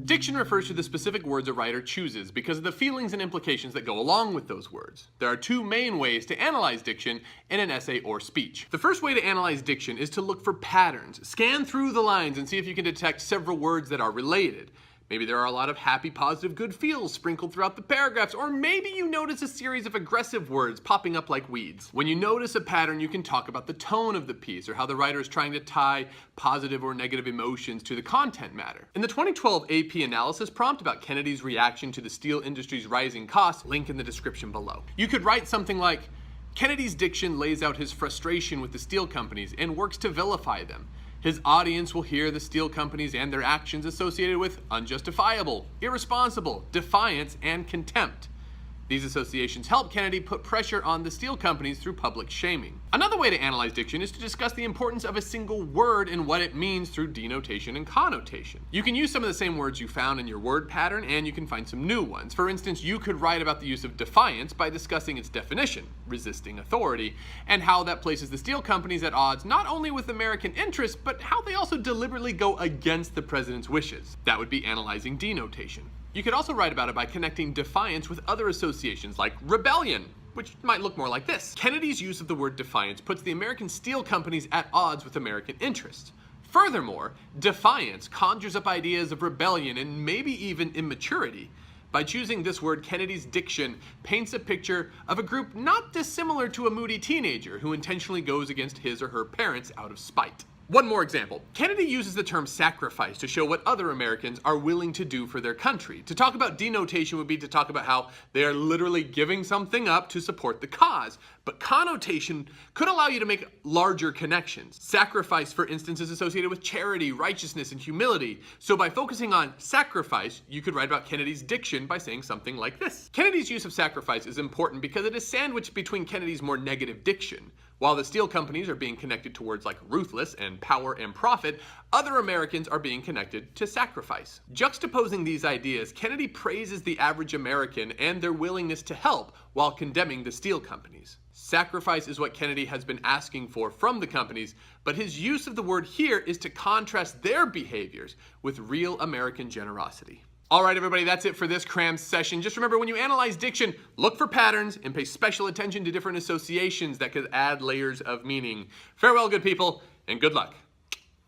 Diction refers to the specific words a writer chooses because of the feelings and implications that go along with those words. There are two main ways to analyze diction in an essay or speech. The first way to analyze diction is to look for patterns. Scan through the lines and see if you can detect several words that are related. Maybe there are a lot of happy, positive, good feels sprinkled throughout the paragraphs, or maybe you notice a series of aggressive words popping up like weeds. When you notice a pattern, you can talk about the tone of the piece or how the writer is trying to tie positive or negative emotions to the content matter. In the 2012 AP analysis prompt about Kennedy's reaction to the steel industry's rising costs, link in the description below. You could write something like, Kennedy's diction lays out his frustration with the steel companies and works to vilify them. His audience will hear the steel companies and their actions associated with unjustifiable, irresponsible, defiance, and contempt. These associations help Kennedy put pressure on the steel companies through public shaming. Another way to analyze diction is to discuss the importance of a single word and what it means through denotation and connotation. You can use some of the same words you found in your word pattern, and you can find some new ones. For instance, you could write about the use of defiance by discussing its definition, resisting authority, and how that places the steel companies at odds not only with American interests, but how they also deliberately go against the president's wishes. That would be analyzing denotation. You could also write about it by connecting defiance with other associations like rebellion, which might look more like this. Kennedy's use of the word defiance puts the American steel companies at odds with American interests. Furthermore, defiance conjures up ideas of rebellion and maybe even immaturity. By choosing this word, Kennedy's diction paints a picture of a group not dissimilar to a moody teenager who intentionally goes against his or her parents out of spite. One more example. Kennedy uses the term sacrifice to show what other Americans are willing to do for their country. To talk about denotation would be to talk about how they are literally giving something up to support the cause. But connotation could allow you to make larger connections. Sacrifice, for instance, is associated with charity, righteousness, and humility. So by focusing on sacrifice, you could write about Kennedy's diction by saying something like this. Kennedy's use of sacrifice is important because it is sandwiched between Kennedy's more negative diction. While the steel companies are being connected to words like ruthless and power and profit, other Americans are being connected to sacrifice. Juxtaposing these ideas, Kennedy praises the average American and their willingness to help while condemning the steel companies. Sacrifice is what Kennedy has been asking for from the companies, but his use of the word here is to contrast their behaviors with real American generosity. All right, everybody, that's it for this Cram session. Just remember, when you analyze diction, look for patterns and pay special attention to different associations that could add layers of meaning. Farewell, good people, and good luck.